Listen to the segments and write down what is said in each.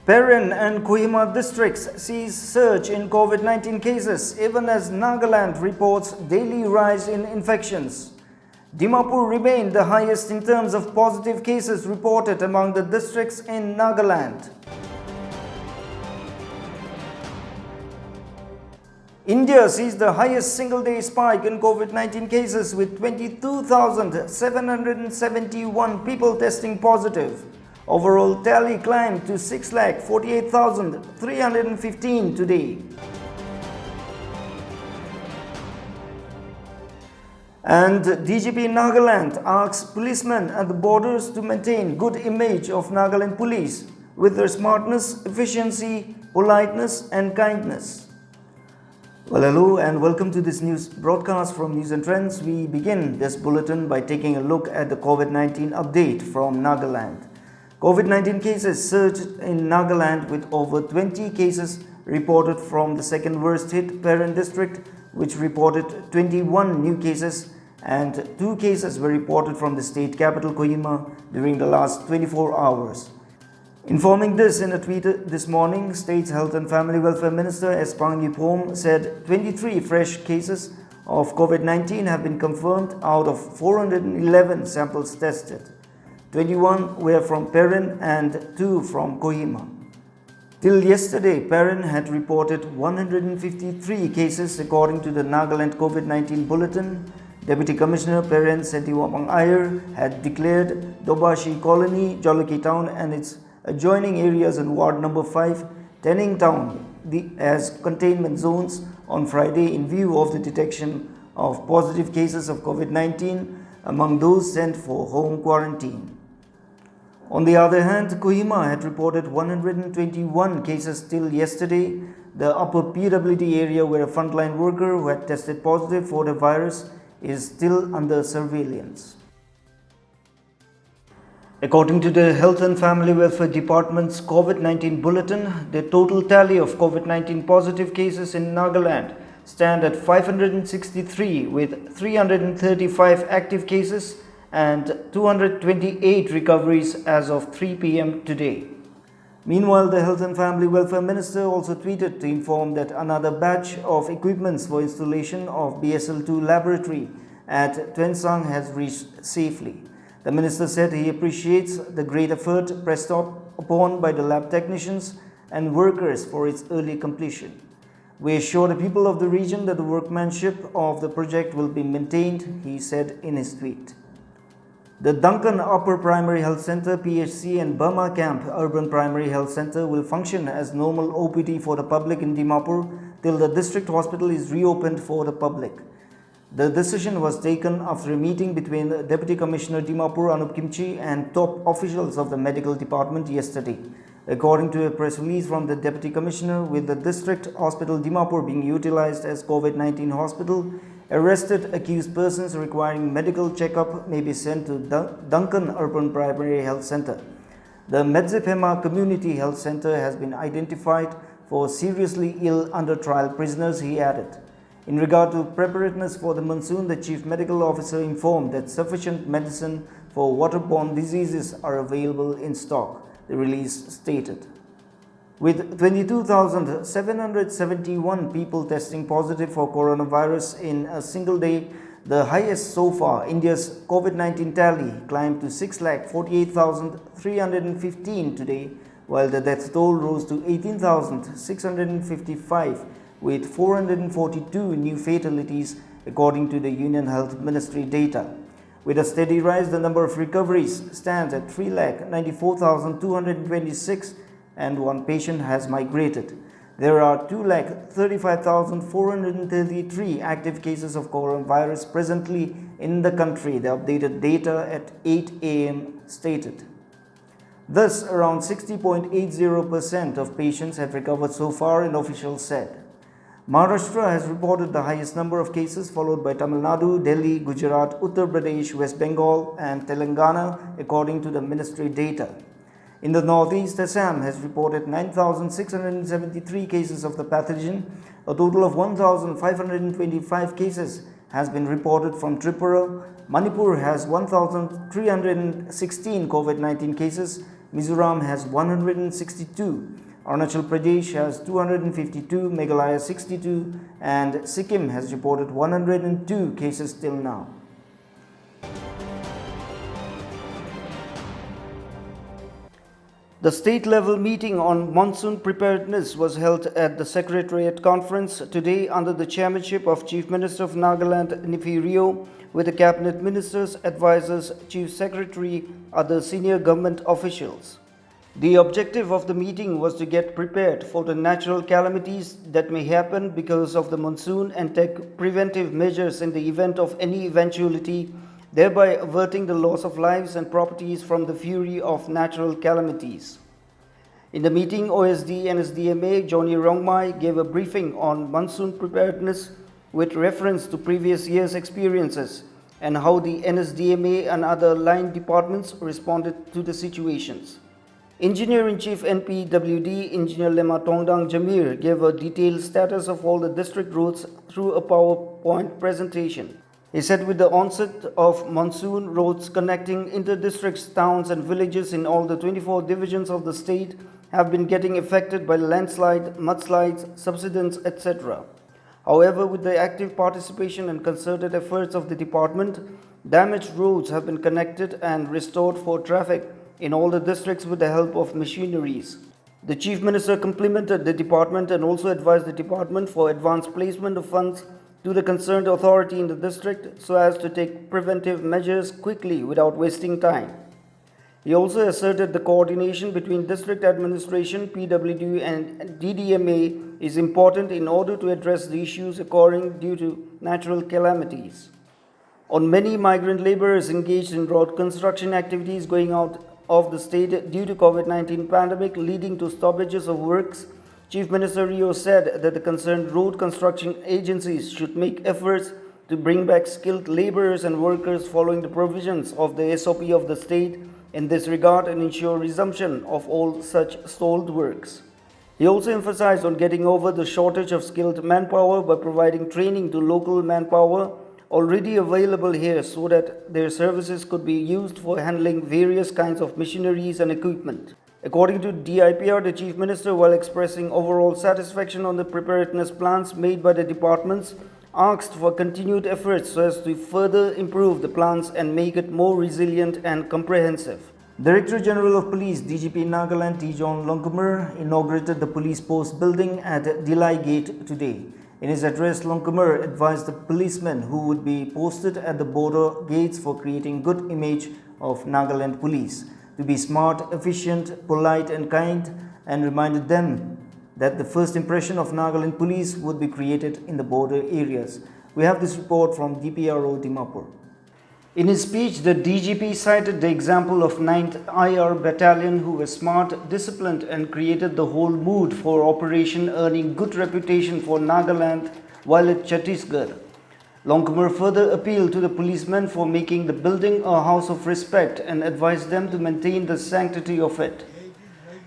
Perin and Kohima districts sees surge in COVID-19 cases even as Nagaland reports daily rise in infections. Dimapur remained the highest in terms of positive cases reported among the districts in Nagaland. India sees the highest single-day spike in COVID-19 cases with 22,771 people testing positive. Overall tally climbed to 6,48,315 today. And DGP Nagaland asks policemen at the borders to maintain good image of Nagaland police with their smartness, efficiency, politeness and kindness. Well, hello and welcome to this news broadcast from News and Trends. We begin this bulletin by taking a look at the COVID-19 update from Nagaland. COVID-19 cases surged in Nagaland with over 20 cases reported from the second worst hit Perin district, which reported 21 new cases, and 2 cases were reported from the state capital Kohima during the last 24 hours. Informing this in a tweet this morning, State's Health and Family Welfare Minister S. Pang Yupom said 23 fresh cases of COVID-19 have been confirmed out of 411 samples tested. 21 were from Perin and 2 from Kohima. Till yesterday, Perin had reported 153 cases according to the Nagaland COVID-19 bulletin. Deputy Commissioner Perin Setiwapang Iyer had declared Dobashi Colony, Joloki Town and its adjoining areas in Ward Number 5, Tening Town as containment zones on Friday in view of the detection of positive cases of COVID-19 among those sent for home quarantine. On the other hand, Kohima had reported 121 cases till yesterday. The upper PWD area where a frontline worker who had tested positive for the virus is still under surveillance. According to the Health and Family Welfare Department's COVID-19 bulletin, the total tally of COVID-19 positive cases in Nagaland stand at 563 with 335 active cases and 228 recoveries as of 3 p.m. today. Meanwhile, the Health and Family Welfare Minister also tweeted to inform that another batch of equipments for installation of BSL-2 laboratory at Twensang has reached safely. The Minister said he appreciates the great effort pressed upon by the lab technicians and workers for its early completion. We assure the people of the region that the workmanship of the project will be maintained, he said in his tweet. The Duncan Upper Primary Health Center, PHC and Burma Camp Urban Primary Health Center will function as normal OPD for the public in Dimapur till the district hospital is reopened for the public. The decision was taken after a meeting between Deputy Commissioner Dimapur Anup Kimchi and top officials of the medical department yesterday. According to a press release from the Deputy Commissioner, with the district hospital Dimapur being utilized as COVID-19 hospital, arrested accused persons requiring medical checkup may be sent to Duncan Urban Primary Health Center. The Medzephema Community Health Center has been identified for seriously ill under trial prisoners, he added. In regard to preparedness for the monsoon, the Chief Medical Officer informed that sufficient medicine for waterborne diseases are available in stock, the release stated. With 22,771 people testing positive for coronavirus in a single day, the highest so far, India's COVID-19 tally climbed to 6,48,315 today, while the death toll rose to 18,655 with 442 new fatalities according to the Union Health Ministry data. With a steady rise, the number of recoveries stands at 3,94,226 and one patient has migrated. There are 2,35,433 active cases of coronavirus presently in the country, the updated data at 8 a.m. stated. Thus, around 60.80% of patients have recovered so far, an official said. Maharashtra has reported the highest number of cases, followed by Tamil Nadu, Delhi, Gujarat, Uttar Pradesh, West Bengal and Telangana according to the ministry data. In the northeast, Assam has reported 9,673 cases of the pathogen. A total of 1,525 cases has been reported from Tripura. Manipur has 1,316 COVID-19 cases Mizoram has 162, Arunachal Pradesh has 252, Meghalaya 62, and Sikkim has reported 102 cases till now. The state-level meeting on monsoon preparedness was held at the Secretariat Conference today under the chairmanship of Chief Minister of Nagaland, Nifi Rio, with the cabinet ministers, advisors, chief secretary, other senior government officials. The objective of the meeting was to get prepared for the natural calamities that may happen because of the monsoon and take preventive measures in the event of any eventuality, thereby averting the loss of lives and properties from the fury of natural calamities. In the meeting, OSD NSDMA Johnny Rongmai gave a briefing on monsoon preparedness with reference to previous years' experiences and how the NSDMA and other line departments responded to the situations. Engineer-in-Chief NPWD Engineer Lema Tongdang Jamir gave a detailed status of all the district roads through a PowerPoint presentation. He said with the onset of monsoon, roads connecting inter-districts, towns and villages in all the 24 divisions of the state have been getting affected by landslide, mudslides, subsidence, etc. However, with the active participation and concerted efforts of the department, damaged roads have been connected and restored for traffic in all the districts with the help of machineries. The Chief Minister complimented the department and also advised the department for advanced placement of funds to the concerned authority in the district so as to take preventive measures quickly without wasting time. He also asserted the coordination between district administration, PWD and DDMA is important in order to address the issues occurring due to natural calamities. On many migrant laborers engaged in road construction activities going out of the state due to COVID-19 pandemic leading to stoppages of works, Chief Minister Rio said that the concerned road construction agencies should make efforts to bring back skilled laborers and workers following the provisions of the SOP of the state in this regard and ensure resumption of all such stalled works. He also emphasized on getting over the shortage of skilled manpower by providing training to local manpower already available here so that their services could be used for handling various kinds of machineries and equipment. According to DIPR, the Chief Minister, while expressing overall satisfaction on the preparedness plans made by the departments, asked for continued efforts so as to further improve the plans and make it more resilient and comprehensive. Director General of Police DGP Nagaland T. John Longkumar inaugurated the police post building at Dilai Gate today. In his address, Longkumar advised the policemen who would be posted at the border gates for creating good image of Nagaland police to be smart, efficient, polite and kind, and reminded them that the first impression of Nagaland police would be created in the border areas. We have this report from DPRO Dimapur. In his speech, the DGP cited the example of 9th IR Battalion who were smart, disciplined and created the whole mood for operation, earning good reputation for Nagaland while at Chhattisgarh. Longkumar further appealed to the policemen for making the building a house of respect and advised them to maintain the sanctity of it.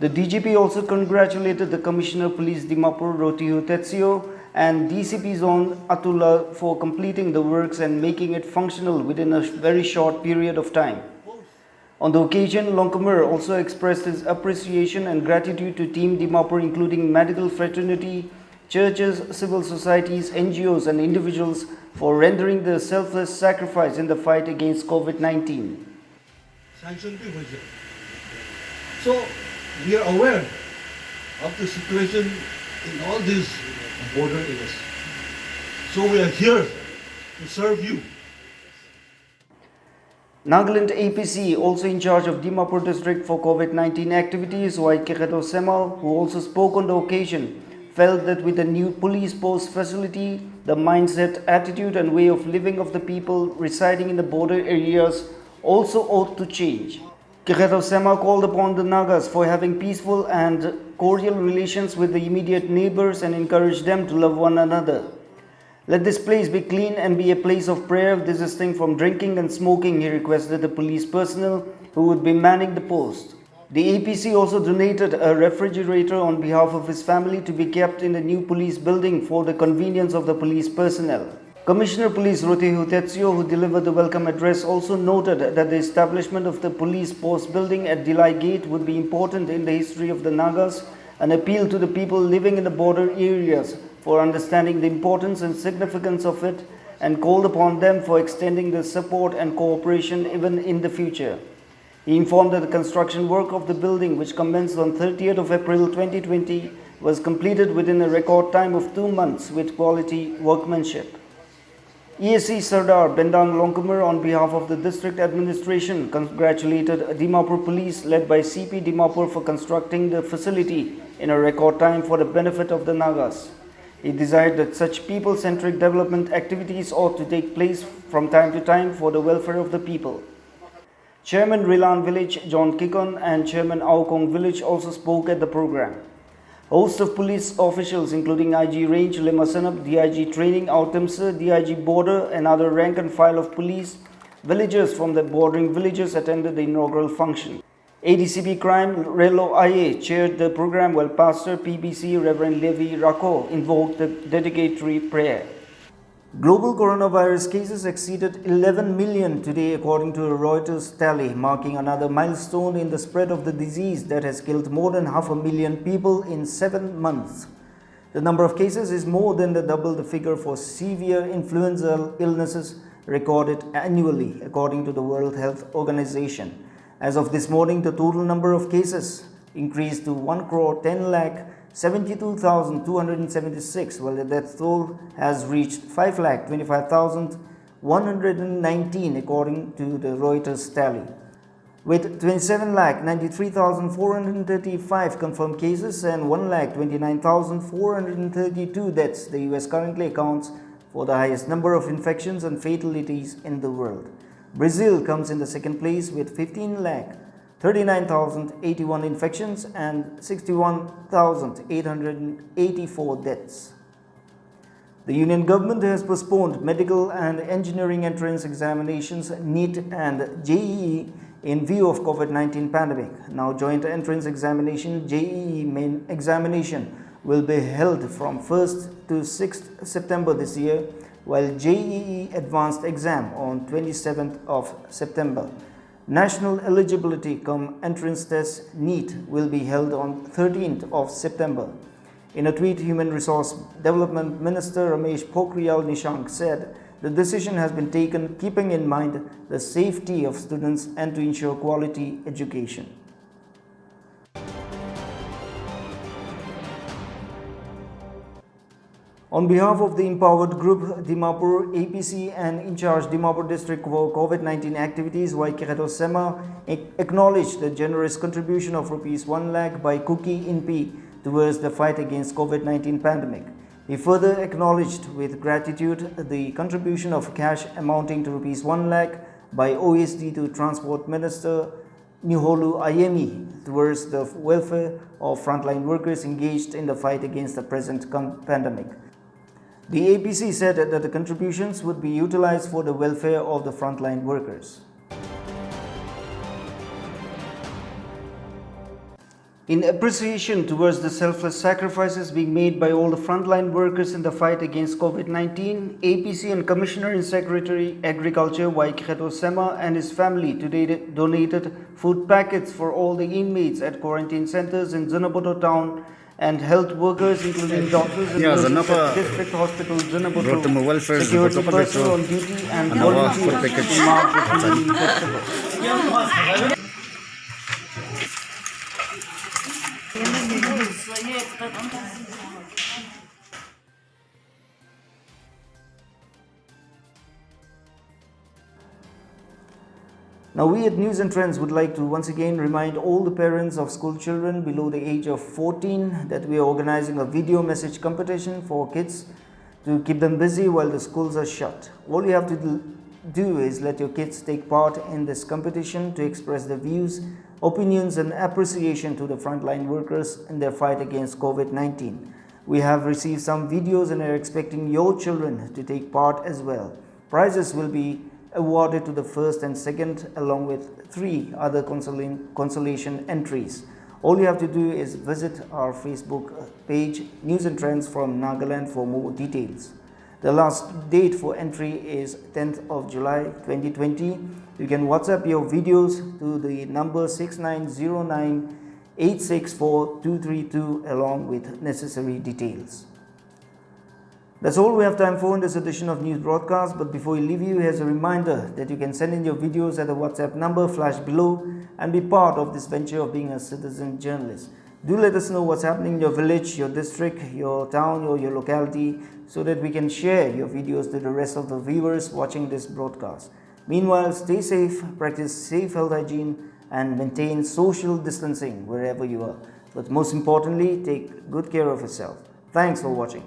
The DGP also congratulated the Commissioner of Police Dimapur Rotihu Tetsio and DCP Zone Atula for completing the works and making it functional within a very short period of time. On the occasion, Longkumar also expressed his appreciation and gratitude to Team Dimapur, including medical fraternity, churches, civil societies, NGOs and individuals for rendering their selfless sacrifice in the fight against COVID-19. So, we are aware of the situation in all these border areas. So we are here to serve you. Nagaland APC, also in charge of Dimapur district for COVID-19 activities, Y. Kekheto Semal, who also spoke on the occasion, felt that with the new police post facility, the mindset, attitude and way of living of the people residing in the border areas also ought to change. Kekheto Sema called upon the Nagas for having peaceful and cordial relations with the immediate neighbors and encouraged them to love one another. Let this place be clean and be a place of prayer, desisting from drinking and smoking, he requested the police personnel who would be manning the post. The APC also donated a refrigerator on behalf of his family to be kept in the new police building for the convenience of the police personnel. Commissioner Police Ruti Hutetsio, who delivered the welcome address, also noted that the establishment of the police post building at Dilai Gate would be important in the history of the Nagas, an appeal to the people living in the border areas for understanding the importance and significance of it, and called upon them for extending their support and cooperation even in the future. He informed that the construction work of the building, which commenced on 30th of April 2020, was completed within a record time of 2 months with quality workmanship. ESC Sardar Bendang Longkumar, on behalf of the district administration, congratulated Dimapur Police led by CP Dimapur for constructing the facility in a record time for the benefit of the Nagas. He desired that such people-centric development activities ought to take place from time to time for the welfare of the people. Chairman Rilan Village John Kikon and Chairman Aokong Village also spoke at the program. A host of police officials including IG Range Limasanap, DIG Training Autumsa, DIG Border and other rank and file of police, villagers from the bordering villages attended the inaugural function. ADCP Crime Relo IA chaired the program while Pastor PBC Reverend Levi Rako invoked the dedicatory prayer. Global coronavirus cases exceeded 11 million today according to a Reuters tally, marking another milestone in the spread of the disease that has killed more than 500,000 people in 7 months. The number of cases is more than double the figure for severe influenza illnesses recorded annually according to the World Health Organization. As of this morning, the total number of cases increased to 1,10,72,276, while the death toll has reached 5,25,119 according to the Reuters tally. With 27,93,435 confirmed cases and 1,29,432 deaths, the US currently accounts for the highest number of infections and fatalities in the world. Brazil comes in the second place with 15,39,081 infections and 61,884 deaths. The Union Government has postponed medical and engineering entrance examinations NEET and JEE in view of COVID-19 pandemic. Now joint entrance examination JEE main examination will be held from 1st to 6th September this year, while JEE advanced exam on 27th of September. National eligibility cum entrance test NEET will be held on 13th of September. In a tweet, Human Resource Development Minister Ramesh Pokhriyal Nishank said the decision has been taken keeping in mind the safety of students and to ensure quality education. On behalf of the Empowered Group, Dimapur, APC and in charge Dimapur District for COVID-19 activities, Waikato Sema acknowledged the generous contribution of Rs 1 lakh by Kuki Inpi towards the fight against COVID-19 pandemic. He further acknowledged with gratitude the contribution of cash amounting to Rs 1 lakh by OSD to Transport Minister Nuholu Ayemi towards the welfare of frontline workers engaged in the fight against the present pandemic. The APC said that the contributions would be utilized for the welfare of the frontline workers. In appreciation towards the selfless sacrifices being made by all the frontline workers in the fight against COVID-19, APC and Commissioner and Secretary Agriculture Waikato Sema and his family today donated food packets for all the inmates at quarantine centers in Zanaboto town and health workers including doctors and nurses at District Hospital Zanaboto, security personnel on duty and volunteers to mark the community festival. Now we at News and Trends would like to once again remind all the parents of school children below the age of 14 that we are organizing a video message competition for kids to keep them busy while the schools are shut. All you have to do is let your kids take part in this competition to express their views, opinions and appreciation to the frontline workers in their fight against COVID-19. We have received some videos and are expecting your children to take part as well. Prizes will be awarded to the first and second along with 3 other consolation entries. All you have to do is visit our Facebook page News and Trends from Nagaland for more details. The last date for entry is 10th of July 2020. You can WhatsApp your videos to the number 6909864232 along with necessary details. That's all we have time for in this edition of News Broadcast. But before we leave you, here's a reminder that you can send in your videos at the WhatsApp number flashed below and be part of this venture of being a citizen journalist. Do let us know what's happening in your village, your district, your town or your locality so that we can share your videos to the rest of the viewers watching this broadcast. Meanwhile, stay safe, practice safe health hygiene and maintain social distancing wherever you are. But most importantly, take good care of yourself. Thanks for watching.